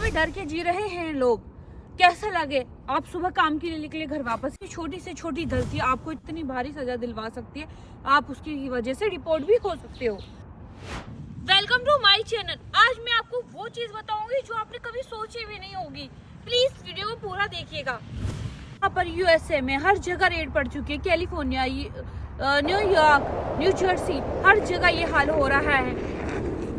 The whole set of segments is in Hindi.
भी डर के जी रहे हैं लोग। कैसा लगे? आप सुबह काम के लिए निकले, घर वापस की छोटी से छोटी गलती आपको इतनी भारी सजा दिलवा सकती है, आप उसकी वजह से रिपोर्ट भी खो सकते हो। Welcome to my channel. आज मैं आपको वो चीज बताऊंगी जो आपने कभी सोची भी नहीं होगी। प्लीज वीडियो को पूरा देखिएगा। यहाँ पर यूएसए में हर जगह रेड पड़ चुकी है। कैलिफोर्निया, न्यूयॉर्क, न्यू जर्सी, हर जगह ये हाल हो रहा है।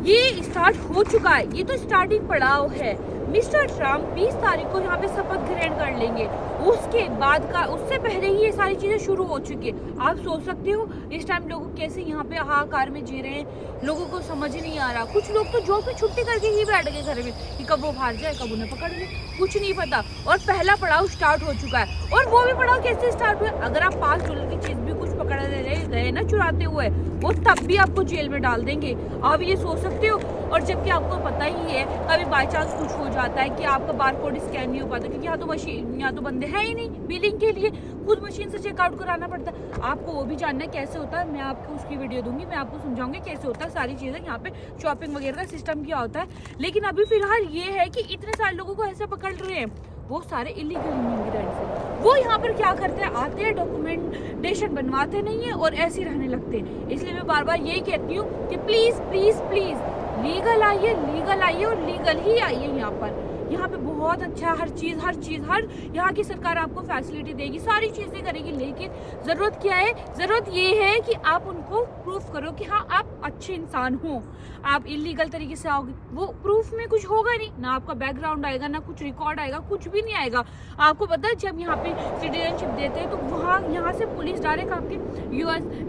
ये स्टार्ट हो चुका है, ये तो स्टार्टिंग पड़ाव है। मिस्टर ट्रम्प 20 तारीख को यहाँ पे शपथ ग्रहण कर लेंगे। उसके बाद का, उससे पहले ही ये सारी चीजें शुरू हो चुकी है। आप सोच सकते हो इस टाइम लोग कैसे यहाँ पे हाहाकार में जी रहे हैं, लोगों को समझ नहीं आ रहा। कुछ लोग तो जॉब पे छुट्टी करके ही बैठ गए घर में कि कब वो बाहर जाए, कब उन्हें पकड़ ले, कुछ नहीं पता। और पहला पड़ाव स्टार्ट हो चुका है। और वो भी पड़ाव कैसे स्टार्ट हुआ? अगर आप $5 की चीज भी कुछ पकड़ गए ना चुराते हुए, वो तब भी आपको जेल में डाल देंगे। आप ये सोच सकते हो। और जबकि आपको पता ही है कभी बाई चांस कुछ हो जाता है कि आपका बारकोड स्कैन नहीं हो पाता, क्योंकि यहाँ तो मशीन, यहाँ तो बंदे हैं ही नहीं बिलिंग के लिए, खुद मशीन से चेकआउट कराना पड़ता है। आपको वो भी जानना है कैसे होता है, मैं आपको उसकी वीडियो दूंगी, मैं आपको समझाऊंगी कैसे होता है सारी चीजें। यहाँ पे शॉपिंग वगैरह का सिस्टम क्या होता है। लेकिन अभी फिलहाल ये है कि इतने सारे लोगों को ऐसे पकड़ रहे हैं, वो सारे इलीगल इमिग्रेंट्स हैं। वो यहाँ पर क्या करते हैं, आते हैं, डॉक्यूमेंटेशन बनवाते नहीं है और ऐसे ही रहने लगते हैं। इसलिए मैं बार बार यही कहती हूँ कि प्लीज प्लीज प्लीज लीगल आइए और लीगल ही आइए। यहाँ पे बहुत अच्छा हर यहाँ की सरकार आपको फैसिलिटी देगी, सारी चीजें करेगी। लेकिन जरूरत क्या है? जरूरत ये है कि आप उनको प्रूफ करो कि हाँ आप अच्छे इंसान हो। आप इलीगल तरीके से आओगे, वो प्रूफ में कुछ होगा नहीं, ना आपका बैकग्राउंड आएगा, ना कुछ रिकॉर्ड आएगा, कुछ भी नहीं आएगा। आपको पता है जब यहाँ पे सिटीजनशिप देते हैं तो वहाँ यहाँ से पुलिस डायरेक्ट आपके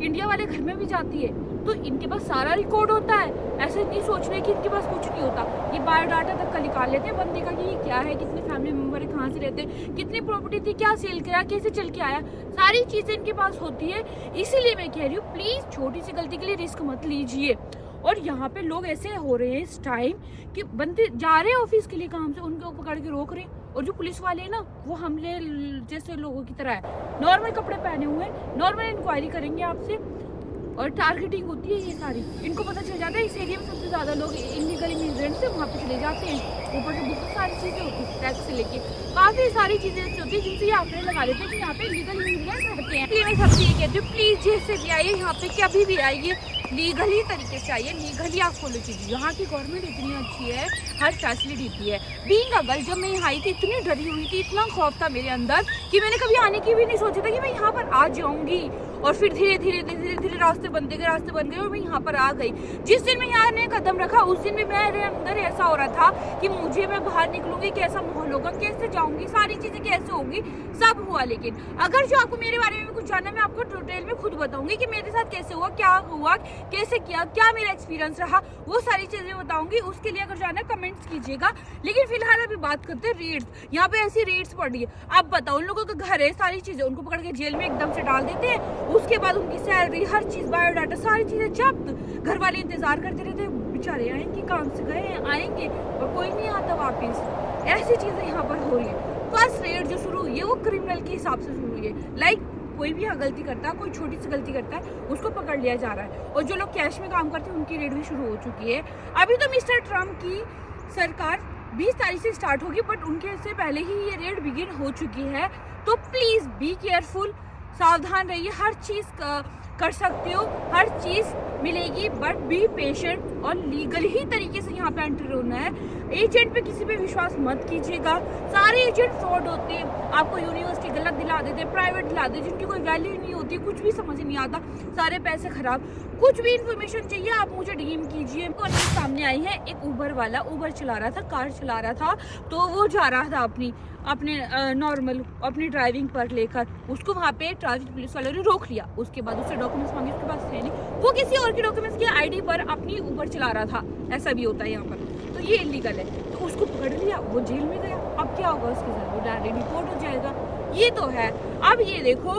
इंडिया वाले घर में भी जाती है, तो इनके पास सारा रिकॉर्ड होता है। ऐसे नहीं सोच रहे कि इनके पास कुछ नहीं होता। ये बायोडाटा तक का निकाल लेते हैं बंदे का कि ये क्या है, कितने फैमिली मेंबर है, कहाँ से रहते हैं, कितनी प्रॉपर्टी थी, क्या सेल किया, कैसे चल के आया, सारी चीजें इनके पास होती है। इसीलिए मैं कह रही हूँ प्लीज छोटी सी गलती के लिए रिस्क मत लीजिए। और यहाँ पे लोग ऐसे हो रहे हैं इस टाइम कि बंदे जा रहे हैं ऑफिस के लिए काम से, उनको पकड़ के रोक रहे हैं। और जो पुलिस वाले हैं ना, वो हमले जैसे लोगों की तरह है, नॉर्मल कपड़े पहने हुए हैं, नॉर्मल इंक्वायरी करेंगे आपसे और टारगेटिंग होती है ये सारी। इनको पता चल जाता है इस एरिया में सबसे ज्यादा लोग इलीगल इमिग्रेंट्स है, वहाँ पे चले जाते हैं। ऊपर से बहुत सारी चीजें होती है, टैक्स से लेके काफी सारी चीजें ऐसी होती है जिनसे ये आपने लगा लेते हैं कि यहाँ पे इलीगल इमिग्रेंट्स रहते हैं। इसलिए मैं सबसे ये कहती हूँ प्लीज जैसे भी आइए, यहाँ पे कभी भी आइए, लीगली तरीके से आइए, लीगली आप फॉलो कीजिए। यहाँ की गवर्नमेंट इतनी अच्छी है, हर फैसिलिटी दी है। बीइंग अ गर्ल, जब मैं यहाँ आई थी इतनी डरी हुई थी, इतना खौफ था मेरे अंदर कि मैंने कभी आने की भी नहीं सोचा था कि मैं यहाँ पर आ जाऊंगी। और फिर धीरे धीरे रास्ते बन गए और मैं यहाँ पर आ गई। जिस दिन मैं यहाँ ने कदम रखा उस दिन भी मेरे अंदर ऐसा हो रहा था कि मुझे, मैं बाहर निकलूंगी, कैसा माहौल होगा, कैसे जाऊंगी, सारी चीजें कैसे होंगी, सब हुआ। लेकिन अगर जो आपको मेरे बारे में कुछ जानना है, मैं आपको डिटेल में खुद बताऊंगी कि मेरे साथ कैसे हुआ, क्या हुआ, कैसे किया, क्या मेरा एक्सपीरियंस रहा, वो सारी चीजें बताऊंगी। उसके लिए अगर जाना है कमेंट्स कीजिएगा। लेकिन फिलहाल अभी बात करते हैं रेड्स। यहाँ पे ऐसी रेड्स पड़ रही है। अब बताओ, उन लोगों का घर है, सारी चीजें, उनको पकड़ के जेल में एकदम से डाल देते हैं। उसके बाद उनकी सैलरी, हर चीज, बायोडाटा, सारी चीजें जब्त। घर वाले इंतजार करते रहते हैं, बेचारे आएंगे, काम से गए आएंगे और कोई नहीं आता वापिस। ऐसी चीजें यहाँ पर हो रही है। फर्स्ट रेड जो शुरू हुई है वो क्रिमिनल के हिसाब से शुरू हुई है। लाइक कोई भी गलती करता है, कोई छोटी सी गलती करता है, उसको पकड़ लिया जा रहा है। और जो लोग कैश में काम करते हैं उनकी रेड भी शुरू हो चुकी है। अभी तो मिस्टर ट्रम्प की सरकार 20 तारीख से स्टार्ट होगी, बट उनके से पहले ही ये रेड बिगिन हो चुकी है। तो प्लीज बी केयरफुल, सावधान रहिए। हर चीज कर सकते हो, हर चीज मिलेगी, बट बी पेशेंट और लीगल ही तरीके से यहाँ पे एंटर होना है। एजेंट पे किसी पे विश्वास मत कीजिएगा, सारे एजेंट फ्रॉड होते हैं। आपको यूनिवर्सिटी गलत दिला देते हैं, प्राइवेट दिला देते हैं, जिनकी कोई वैल्यू नहीं होती, कुछ भी समझ नहीं आता, सारे पैसे खराब। कुछ भी इन्फॉर्मेशन चाहिए आप मुझे डीएम कीजिए। तो सामने आई है एक उबर वाला, उबर चला रहा था, कार चला रहा था, तो वो जा रहा था अपने नॉर्मल अपनी ड्राइविंग पर लेकर, उसको वहाँ पे ट्रैफिक पुलिस वालों ने रोक लिया। उसके बाद उससे डॉक्यूमेंट्स मांगे, उसके पास थे नहीं, वो किसी और के डॉक्यूमेंट्स की आईडी पर अपनी उबर चला रहा था। ऐसा भी होता है यहाँ पर, तो ये इलीगल है। तो उसको पकड़ लिया, वो जेल में गया। अब क्या होगा उसके साथ? वो डायरेक्ट रिपोर्ट हो जाएगा। ये तो है। अब ये देखो,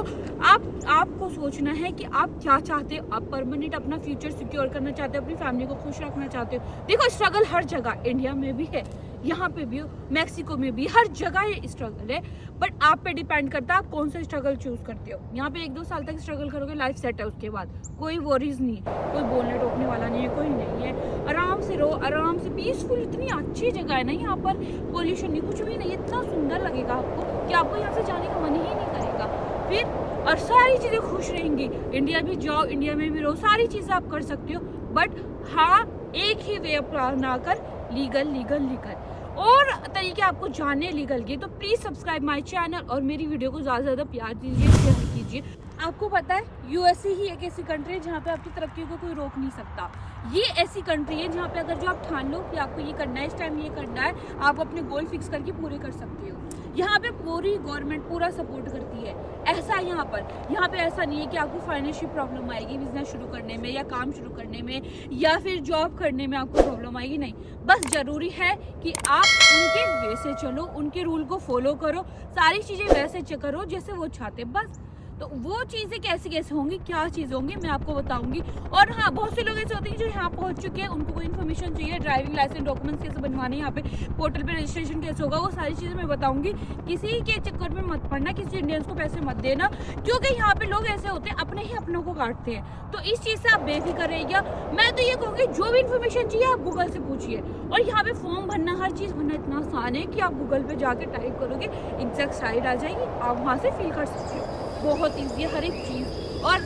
आपको सोचना है कि आप क्या चाहते हो। आप परमानेंट अपना फ्यूचर सिक्योर करना चाहते हो, अपनी फैमिली को खुश रखना चाहते हो। देखो स्ट्रगल हर जगह, इंडिया में भी है, यहाँ पे भी, मैक्सिको में भी, हर जगह ये स्ट्रगल है। बट आप पे डिपेंड करता है आप कौन सा स्ट्रगल चूज करते हो। यहाँ पे 1-2 साल तक स्ट्रगल करोगे, लाइफ सेट है, उसके बाद कोई वरीज नहीं है, कोई बोलने टोकने वाला नहीं है, कोई नहीं है। आराम से रहो, आराम से, पीसफुल, इतनी अच्छी जगह है ना यहाँ पर, पोल्यूशन नहीं, कुछ भी नहीं, इतना सुंदर लगेगा आपको कि आपको यहाँ से जाने का मन ही नहीं करेगा फिर। और सारी चीज़ें खुश रहेंगी। इंडिया भी जाओ, इंडिया में भी रहो, सारी चीज़ें आप कर सकते हो। बट हाँ, एक ही वे अपना कर, लीगल लीगल लीगल। और तरीके आपको जानने लीगल के, तो प्लीज़ सब्सक्राइब माय चैनल और मेरी वीडियो को ज़्यादा से ज़्यादा प्यार दीजिए, शेयर कीजिए। आपको पता है यूएसए ही एक ऐसी कंट्री है जहाँ पे आपकी तरक्की को कोई रोक नहीं सकता। ये ऐसी कंट्री है जहाँ पे अगर जो आप ठान लो कि आपको ये करना है, इस टाइम ये करना है, आप अपने गोल फिक्स करके पूरे कर सकते हो। यहाँ पे पूरी गवर्नमेंट पूरा सपोर्ट करती है। ऐसा है यहाँ पे ऐसा नहीं है कि आपको फाइनेंशियल प्रॉब्लम आएगी बिजनेस शुरू करने में, या काम शुरू करने में, या फिर जॉब करने में आपको प्रॉब्लम आएगी, नहीं। बस जरूरी है कि आप उनके वे से चलो, उनके रूल को फॉलो करो, सारी चीजें वैसे करो जैसे वो चाहते, बस। तो वो चीज़ें कैसे कैसे होंगी, क्या चीज़ होंगी, मैं आपको बताऊंगी। और हाँ, बहुत से लोग ऐसे होते हैं जो यहाँ पहुँच चुके हैं, उनको कोई इन्फॉर्मेशन चाहिए, ड्राइविंग लाइसेंस, डॉक्यूमेंट्स कैसे बनवाने, यहाँ पे पोर्टल पे रजिस्ट्रेशन कैसे होगा, वो सारी चीज़ें मैं बताऊंगी। किसी के चक्कर में मत पड़ना, किसी इंडियंस को पैसे मत देना, क्योंकि यहाँ पे लोग ऐसे होते हैं अपने ही अपनों को काटते हैं। तो इस चीज़ से आप बेफिक्र रहिएगा। मैं तो ये कहूँगी जो भी इन्फॉर्मेशन चाहिए आप गूगल से पूछिए। और यहाँ पे फॉर्म भरना, हर चीज़ भरना इतना आसान है कि आप गूगल पे जाके टाइप करोगे, एग्जैक्ट साइट आ जाएगी, आप वहाँ से फिल कर सकते हो। बहुत ईजी है हर एक चीज़। और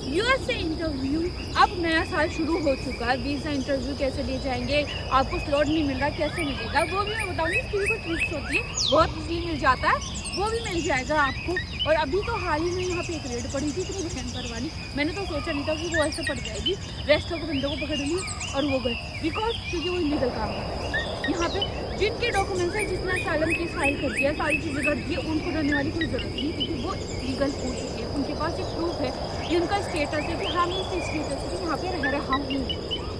यूएसए इंटरव्यू, अब नया साल शुरू हो चुका है, वीज़ा इंटरव्यू कैसे लिए जाएंगे, आपको स्लॉट नहीं मिल रहा, कैसे मिलेगा, वो भी मैं बताऊंगी। इसकी भी कोई ट्रिक्स होती है, बहुत इजीली मिल जाता है, वो भी मिल जाएगा आपको। और अभी तो हाल ही में यहाँ पे एक रेड पड़ी थी, इतनी भयंकर वाली, मैंने तो सोचा नहीं था कि वो ऐसे पड़ जाएगी। रेस्ट ऑफ बंदों को पकड़ ली और वो गए, बिकॉज क्योंकि वो इलीगल काम कर रहे हैं। यहाँ पे जिनके डॉक्यूमेंट्स है, जिसने असाइलम केस फाइल कर दिया, सारी चीज़ें कर दी, उनको डरने वाली कोई ज़रूरत नहीं, क्योंकि वो लीगल हो चुके हैं। उनके पास एक प्रूफ है कि उनका स्टेटस है कि हाँ, मैं इस स्टेटस से यहाँ पे रह रहा हूँ,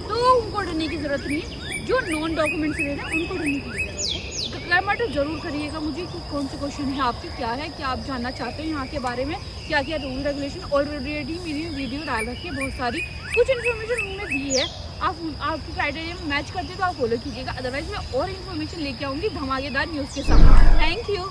तो उनको डरने की ज़रूरत नहीं है। जो नॉन डॉक्यूमेंट्स रह रहे हैं उनको डरने की ज़रूरत है। कमेंट ज़रूर करिएगा मुझे कि कौन से क्वेश्चन है आपके, क्या है, क्या आप जानना चाहते हो यहाँ के बारे में, क्या क्या रूल रेगुलेशन। ऑलरेडी मेरी वीडियो डाल रखी है बहुत सारी, कुछ इन्फॉर्मेशन उन्होंने दी है, आपकी क्राइटेरिया में मैच करते तो आप फॉलो कीजिएगा। अदरवाइज मैं और इन्फॉर्मेशन लेके आऊँगी धमाकेदार न्यूज़ के साथ। Thank you.